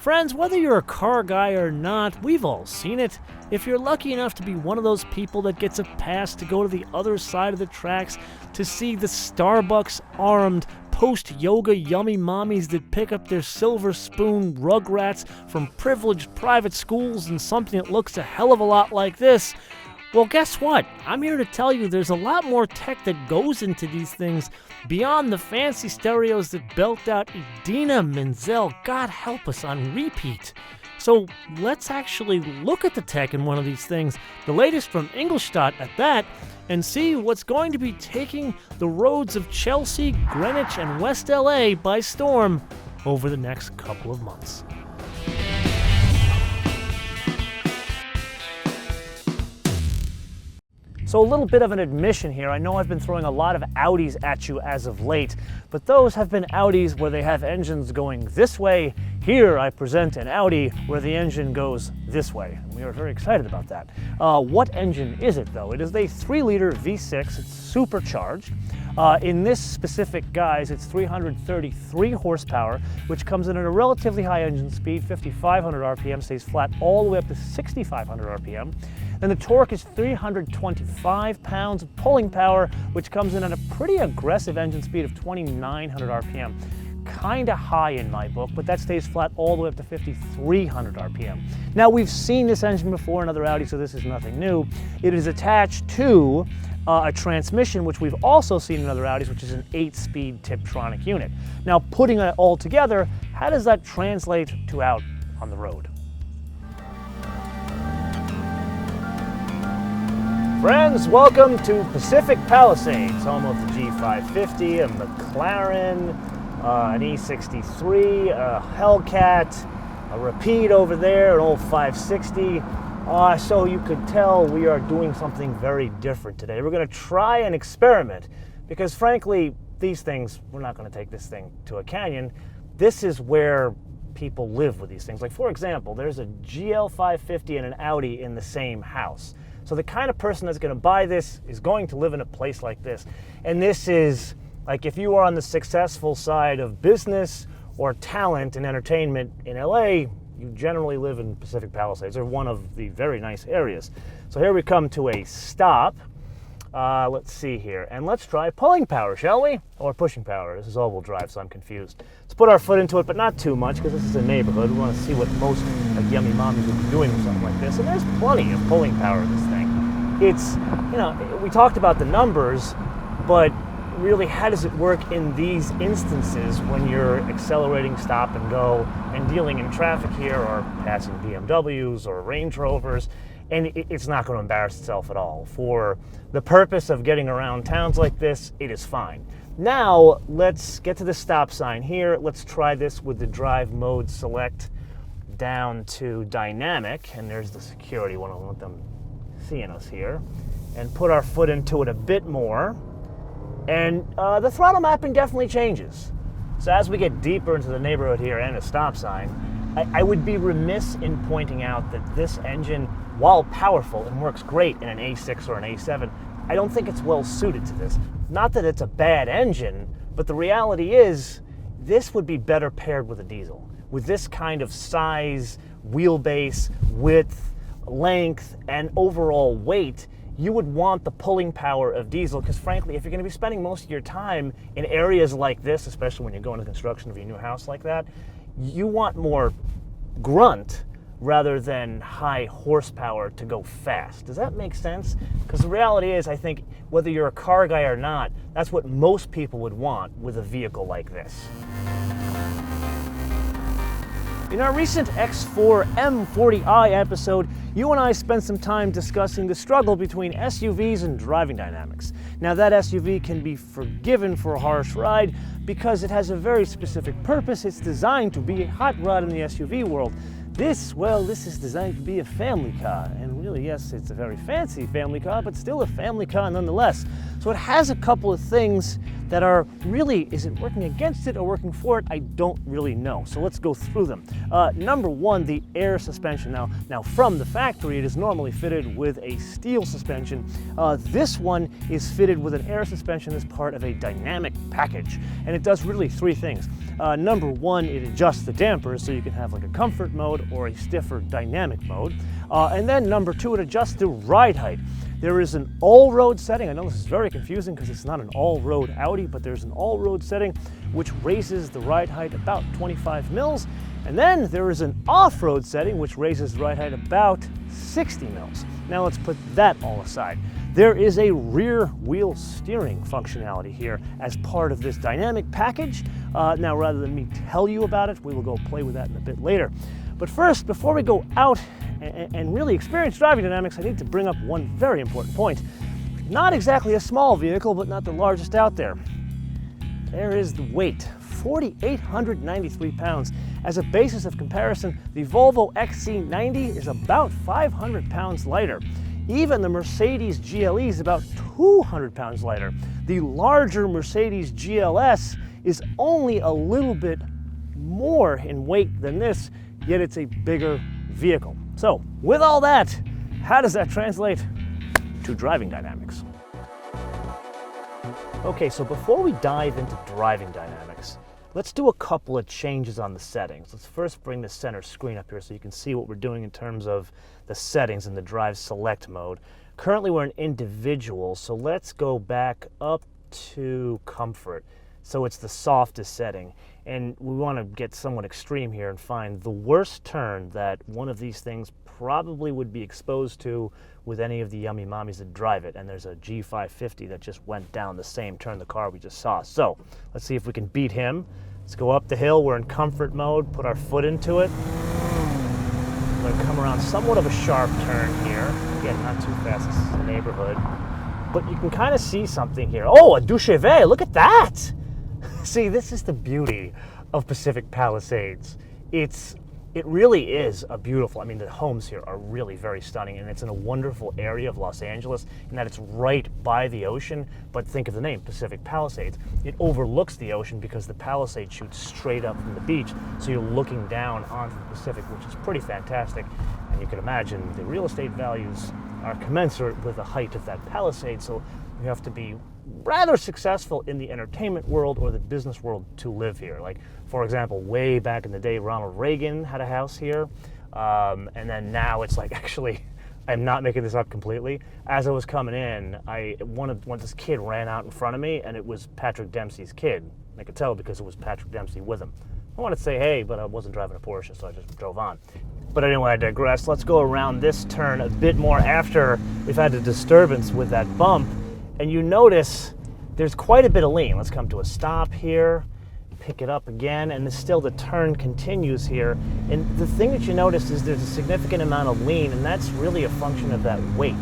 Friends, whether you're a car guy or not, we've all seen it. If you're lucky enough to be one of those people that gets a pass to go to the other side of the tracks to see the Starbucks-armed post-yoga yummy mommies that pick up their silver spoon rugrats from privileged private schools in something that looks a hell of a lot like this, well, guess what? I'm here to tell you there's a lot more tech that goes into these things beyond the fancy stereos that belt out Idina Menzel, God help us, on repeat. So let's actually look at the tech in one of these things, the latest from Ingolstadt at that, and see what's going to be taking the roads of Chelsea, Greenwich, and West LA by storm over the next couple of months. So a little bit of an admission here. I know I've been throwing a lot of Audis at you as of late, but those have been Audis where they have engines going this way. Here I present an Audi where the engine goes this way. And we are very excited about that. What engine is it though? It is a 3-liter V6. It's supercharged. In this specific guise, it's 333 horsepower, which comes in at a relatively high engine speed, 5,500 RPM, stays flat all the way up to 6,500 RPM. And the torque is 325 pounds of pulling power, which comes in at a pretty aggressive engine speed of 2,900 RPM. Kind of high in my book, but that stays flat all the way up to 5,300 RPM. Now, we've seen this engine before in other Audi, so this is nothing new. It is attached to a transmission, which we've also seen in other Audis, which is an 8-speed Tiptronic unit. Now, putting it all together, how does that translate to out on the road? Friends, welcome to Pacific Palisades, home of the G550, a McLaren, an E63, a Hellcat, a Rapide over there, an old 560. So you could tell we are doing something very different today. We're going to try an experiment because, frankly, these things, we're not going to take this thing to a canyon. This is where people live with these things. Like, for example, there's a GL550 and an Audi in the same house. So the kind of person that's going to buy this is going to live in a place like this. And this is, like, if you are on the successful side of business or talent and entertainment in LA, you generally live in Pacific Palisades, or one of the very nice areas. So here we come to a stop. Let's see here. And let's try pulling power, shall we? Or pushing power. This is all-wheel drive, so I'm confused. Let's put our foot into it, but not too much, because this is a neighborhood. We want to see what most yummy mommies would be doing with something like this. And there's plenty of pulling power in this thing. It's, you know, we talked about the numbers, but really, how does it work in these instances when you're accelerating stop and go and dealing in traffic here, or passing BMWs or Range Rovers? And it's not going to embarrass itself at all. For the purpose of getting around towns like this, it is fine. Now, let's get to the stop sign here. Let's try this with the drive mode select down to dynamic. And there's the security one. I don't want them seeing us here. And put our foot into it a bit more. And the throttle mapping definitely changes. So as we get deeper into the neighborhood here and a stop sign, I would be remiss in pointing out that this engine, while powerful and works great in an A6 or an A7, I don't think it's well suited to this. Not that it's a bad engine, but the reality is this would be better paired with a diesel. With this kind of size, wheelbase, width, length, and overall weight, you would want the pulling power of diesel, because frankly, if you're going to be spending most of your time in areas like this, especially when you're going to construction of your new house like that, you want more grunt rather than high horsepower to go fast. Does that make sense? Because the reality is, I think, whether you're a car guy or not, that's what most people would want with a vehicle like this. In our recent X4 M40i episode, you and I spent some time discussing the struggle between SUVs and driving dynamics. Now, that SUV can be forgiven for a harsh ride because it has a very specific purpose. It's designed to be a hot rod in the SUV world. This is designed to be a family car. And really, yes, it's a very fancy family car, but still a family car nonetheless. So it has a couple of things that are really, is it working against it or working for it? I don't really know. So let's go through them. Number one, the air suspension. Now from the factory, it is normally fitted with a steel suspension. This one is fitted with an air suspension as part of a dynamic package. And it does really three things. Number one, it adjusts the dampers so you can have like a comfort mode or a stiffer dynamic mode. And then number two, it adjusts the ride height. There is an all-road setting. I know this is very confusing because it's not an all-road Audi, but there's an all-road setting which raises the ride height about 25 mils. And then there is an off-road setting which raises the ride height about 60 mils. Now let's put that all aside. There is a rear wheel steering functionality here as part of this dynamic package. Now rather than me tell you about it, we will go play with that in a bit later. But first, before we go out and really experience driving dynamics, I need to bring up one very important point. Not exactly a small vehicle, but not the largest out there. There is the weight, 4,893 pounds. As a basis of comparison, the Volvo XC90 is about 500 pounds lighter. Even the Mercedes GLE is about 200 pounds lighter. The larger Mercedes GLS is only a little bit more in weight than this, yet it's a bigger vehicle. So, with all that, how does that translate to driving dynamics? Okay, so before we dive into driving dynamics, let's do a couple of changes on the settings. Let's first bring the center screen up here so you can see what we're doing in terms of the settings in the drive select mode. Currently we're in individual, so let's go back up to comfort. So it's the softest setting. And we want to get somewhat extreme here and find the worst turn that one of these things probably would be exposed to with any of the yummy mommies that drive it. And there's a G550 that just went down the same turn the car we just saw. So let's see if we can beat him. Let's go up the hill. We're in comfort mode. Put our foot into it. We're going to come around somewhat of a sharp turn here. Again, not too fast. This is the neighborhood. But you can kind of see something here. Oh, a Duchevre. Look at that. See, this is the beauty of Pacific Palisades. It really is a beautiful, I mean, the homes here are really very stunning, and it's in a wonderful area of Los Angeles in that it's right by the ocean, but think of the name, Pacific Palisades. It overlooks the ocean because the Palisade shoots straight up from the beach, so you're looking down onto the Pacific, which is pretty fantastic. And you can imagine the real estate values are commensurate with the height of that Palisade, so you have to be rather successful in the entertainment world or the business world to live here. Like, for example, way back in the day, Ronald Reagan had a house here, and then now it's like, actually, I'm not making this up completely. As I was coming in, this kid ran out in front of me, and it was Patrick Dempsey's kid. I could tell because it was Patrick Dempsey with him. I wanted to say hey, but I wasn't driving a Porsche, so I just drove on. But anyway, I digress. Let's go around this turn a bit more after we've had a disturbance with that bump. And you notice there's quite a bit of lean. Let's come to a stop here, pick it up again, and still the turn continues here. And the thing that you notice is there's a significant amount of lean, and that's really a function of that weight.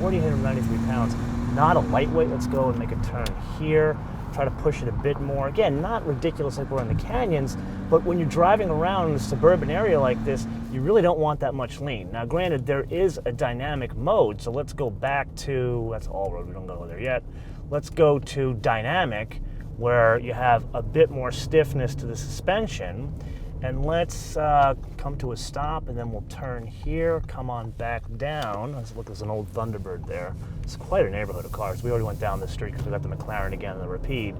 4,893 pounds, not a lightweight. Let's go and make a turn here. Try to push it a bit more. Again, not ridiculous like we're in the canyons, but when you're driving around in a suburban area like this, you really don't want that much lean. Now, granted, there is a dynamic mode, so let's go back to, that's all road, we don't go there yet. Let's go to dynamic, where you have a bit more stiffness to the suspension. And let's come to a stop, and then we'll turn here, come on back down. Let's look, there's an old Thunderbird there. It's quite a neighborhood of cars. We already went down the street because we got the McLaren again and the Rapide.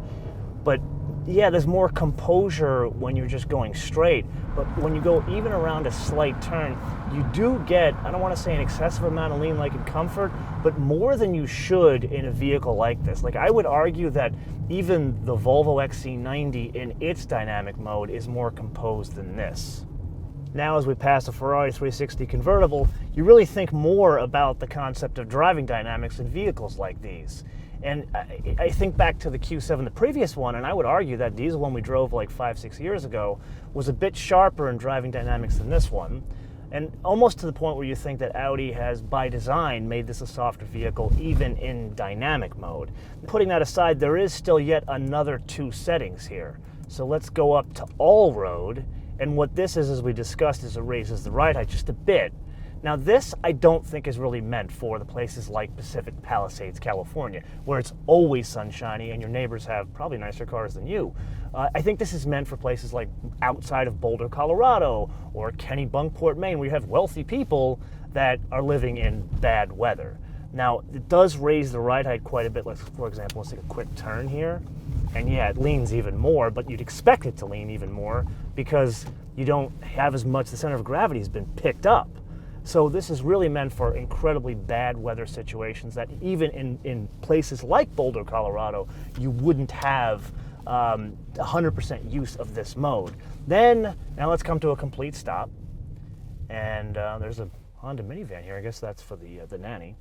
But yeah, there's more composure when you're just going straight. But when you go even around a slight turn, you do get, I don't want to say an excessive amount of lean like in comfort, but more than you should in a vehicle like this. Like, I would argue that even the Volvo XC90 in its dynamic mode is more composed than this. Now, as we pass a Ferrari 360 convertible, you really think more about the concept of driving dynamics in vehicles like these. And I think back to the Q7, the previous one, and I would argue that diesel one we drove like 5-6 years ago was a bit sharper in driving dynamics than this one. And almost to the point where you think that Audi has, by design, made this a softer vehicle, even in dynamic mode. Putting that aside, there is still yet another 2 settings here. So let's go up to all road. And what this is, as we discussed, is it raises the ride height just a bit. Now this I don't think is really meant for the places like Pacific Palisades, California, where it's always sunshiny and your neighbors have probably nicer cars than you. I think this is meant for places like outside of Boulder, Colorado, or Kennebunkport, Maine, where you have wealthy people that are living in bad weather. Now, it does raise the ride height quite a bit. For example, let's take a quick turn here. And yeah, it leans even more, but you'd expect it to lean even more because you don't have as much, the center of gravity has been picked up. So this is really meant for incredibly bad weather situations that even in places like Boulder, Colorado, you wouldn't have 100% use of this mode. Then, now let's come to a complete stop. And there's a Honda minivan here. I guess that's for the nanny.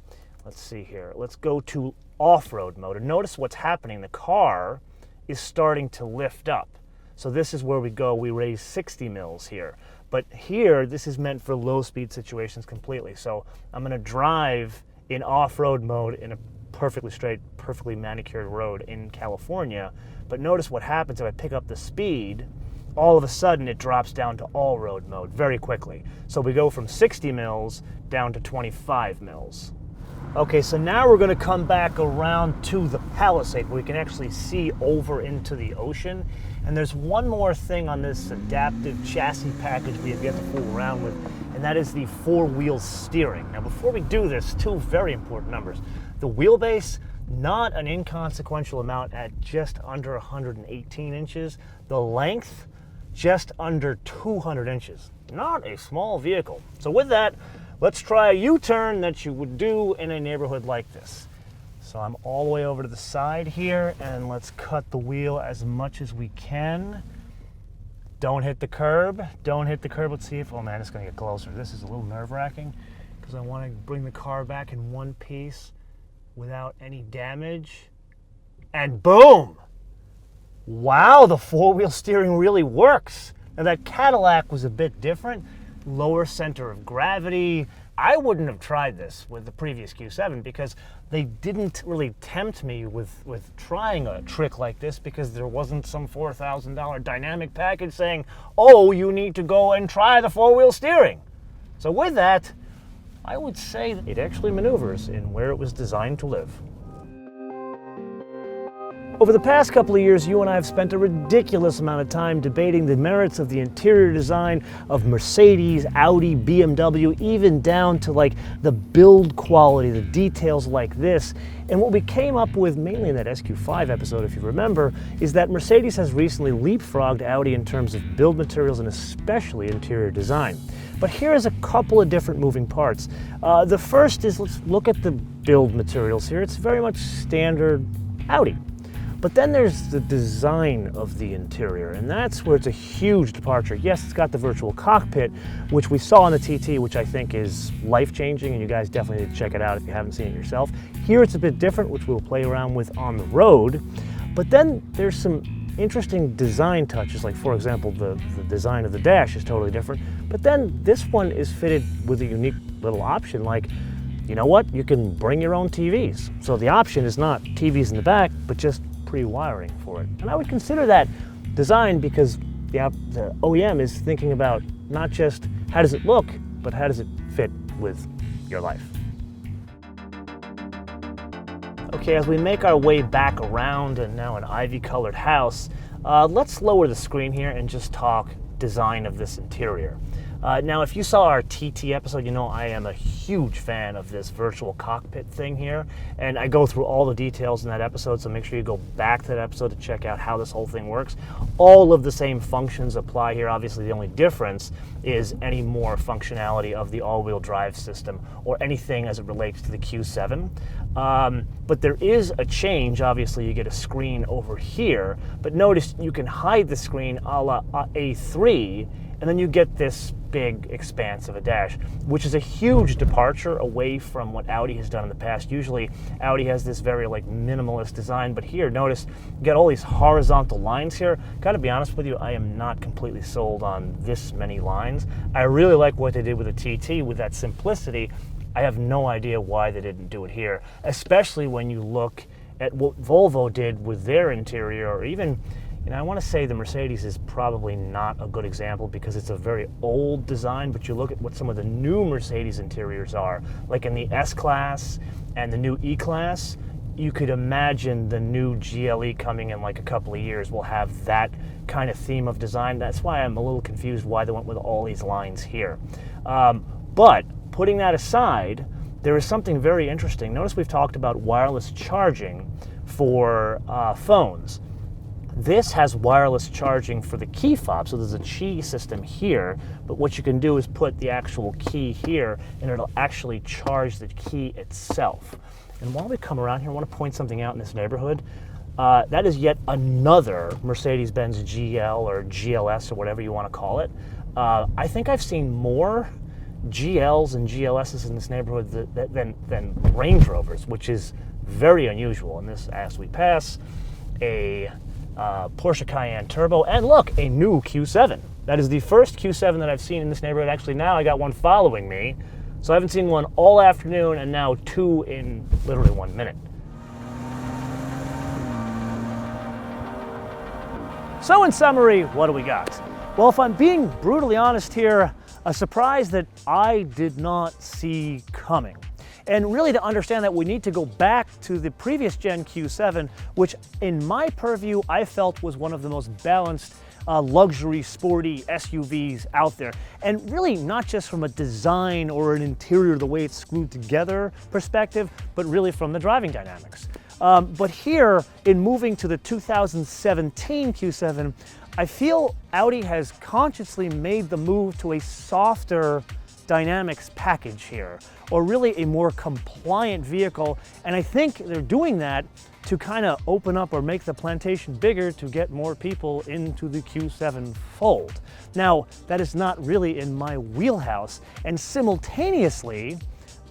Let's see here. Let's go to off-road mode. And notice what's happening. The car is starting to lift up. So this is where we go. We raise 60 mils here. But here, this is meant for low-speed situations completely. So I'm going to drive in off-road mode in a perfectly straight, perfectly manicured road in California. But notice what happens if I pick up the speed. All of a sudden, it drops down to all-road mode very quickly. So we go from 60 mils down to 25 mils. Okay, so now we're going to come back around to the Palisade where we can actually see over into the ocean. And there's one more thing on this adaptive chassis package we have yet to fool around with, and that is the four-wheel steering. Now, before we do this, two very important numbers. The wheelbase, not an inconsequential amount at just under 118 inches. The length, just under 200 inches. Not a small vehicle. So with that, let's try a U-turn that you would do in a neighborhood like this. So I'm all the way over to the side here, and let's cut the wheel as much as we can. Don't hit the curb. Don't hit the curb. Let's see if, oh man, it's gonna get closer. This is a little nerve-wracking because I want to bring the car back in one piece without any damage. And boom! Wow, the four-wheel steering really works. Now that Cadillac was a bit different. Lower center of gravity. I wouldn't have tried this with the previous Q7 because they didn't really tempt me with trying a trick like this because there wasn't some $4,000 dynamic package saying, oh, you need to go and try the four-wheel steering. So with that, I would say that it actually maneuvers in where it was designed to live. Over the past couple of years, you and I have spent a ridiculous amount of time debating the merits of the interior design of Mercedes, Audi, BMW, even down to like the build quality, the details like this. And what we came up with, mainly in that SQ5 episode, if you remember, is that Mercedes has recently leapfrogged Audi in terms of build materials and especially interior design. But here's a couple of different moving parts. The first is, let's look at the build materials here. It's very much standard Audi. But then there's the design of the interior, and that's where it's a huge departure. Yes, it's got the virtual cockpit, which we saw in the TT, which I think is life-changing, and you guys definitely need to check it out if you haven't seen it yourself. Here it's a bit different, which we'll play around with on the road. But then there's some interesting design touches, like for example, the design of the dash is totally different. But then this one is fitted with a unique little option, like, you know what? You can bring your own TVs. So the option is not TVs in the back, but just pre-wiring for it. And I would consider that design because the OEM is thinking about not just how does it look, but how does it fit with your life. Okay, as we make our way back around and now an ivy-colored house, let's lower the screen here and just talk design of this interior. Now, if you saw our TT episode, you know I am a huge fan of this virtual cockpit thing here, and I go through all the details in that episode, so make sure you go back to that episode to check out how this whole thing works. All of the same functions apply here. Obviously, the only difference is any more functionality of the all-wheel drive system or anything as it relates to the Q7. But there is a change. Obviously, you get a screen over here, but notice you can hide the screen a la A3, and then you get this big expanse of a dash, which is a huge departure away from what Audi has done in the past. Usually Audi has this very like minimalist design, but here notice you got all these horizontal lines here. Gotta be honest with you, I am not completely sold on this many lines. I really like what they did with the TT with that simplicity. I have no idea why they didn't do it here, especially when you look at what Volvo did with their interior, or even, you know, I want to say the Mercedes is probably not a good example because it's a very old design, but you look at what some of the new Mercedes interiors are, like in the S-Class and the new E-Class, you could imagine the new GLE coming in like a couple of years will have that kind of theme of design. That's why I'm a little confused why they went with all these lines here. But putting that aside, there is something very interesting. Notice we've talked about wireless charging for phones. This has wireless charging for the key fob, so there's a key system here, but what you can do is put the actual key here and it'll actually charge the key itself. And while we come around here, I want to point something out in this neighborhood. That is yet another Mercedes-Benz GL or GLS or whatever you want to call it. I think I've seen more GLs and GLSs in this neighborhood than Range Rovers, which is very unusual. And this, as we pass, a Porsche Cayenne Turbo, and look, a new Q7. That is the first Q7 that I've seen in this neighborhood. Actually, now I got one following me. So I haven't seen one all afternoon, and now two in literally 1 minute. So in summary, what do we got? Well, if I'm being brutally honest here, a surprise that I did not see coming. And really to understand that, we need to go back to the previous gen Q7, which in my purview, I felt was one of the most balanced luxury, sporty SUVs out there. And really not just from a design or an interior, the way it's screwed together perspective, but really from the driving dynamics. But here, in moving to the 2017 Q7, I feel Audi has consciously made the move to a softer dynamics package here, or really a more compliant vehicle. And I think they're doing that to kind of open up or make the plantation bigger to get more people into the Q7 fold. Now, that is not really in my wheelhouse, and simultaneously,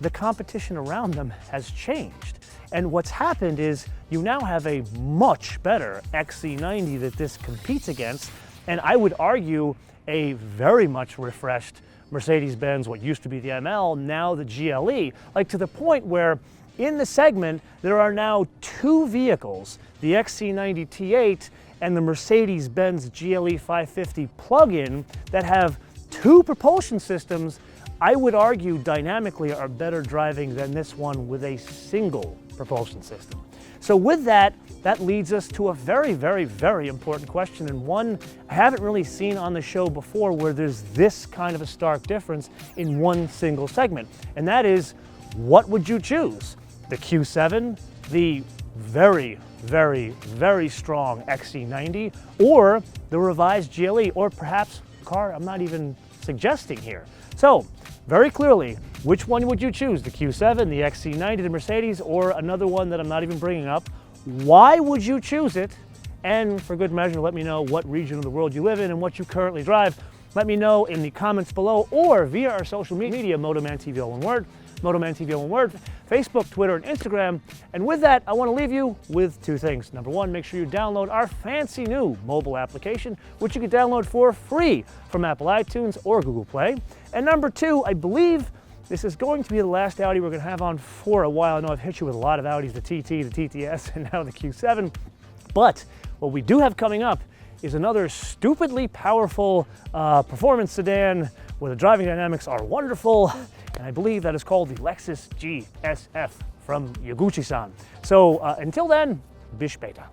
the competition around them has changed. And what's happened is you now have a much better XC90 that this competes against, and I would argue a very much refreshed Mercedes-Benz, what used to be the ML, now the GLE, like to the point where in the segment there are now two vehicles, the XC90 T8 and the Mercedes-Benz GLE 550 plug-in, that have two propulsion systems. I would argue dynamically are better driving than this one with a single propulsion system. So with that, that leads us to a very, very, very important question, and one I haven't really seen on the show before where there's this kind of a stark difference in one single segment. And that is, what would you choose? The Q7, the very, very, very strong XC90, or the revised GLE, or perhaps a car I'm not even suggesting here. So, very clearly, which one would you choose? The Q7, the XC90, the Mercedes, or another one that I'm not even bringing up? Why would you choose it? And for good measure, let me know what region of the world you live in and what you currently drive. Let me know in the comments below or via our social media, MotoManTV all one word, MotoManTV all one word, Facebook, Twitter, and Instagram. And with that, I want to leave you with two things. Number one, make sure you download our fancy new mobile application, which you can download for free from Apple iTunes or Google Play. And number two, I believe this is going to be the last Audi we're going to have on for a while. I know I've hit you with a lot of Audis, the TT, the TTS, and now the Q7. But what we do have coming up is another stupidly powerful performance sedan where the driving dynamics are wonderful. And I believe that is called the Lexus GSF from Yaguchi-san. So until then, bis später.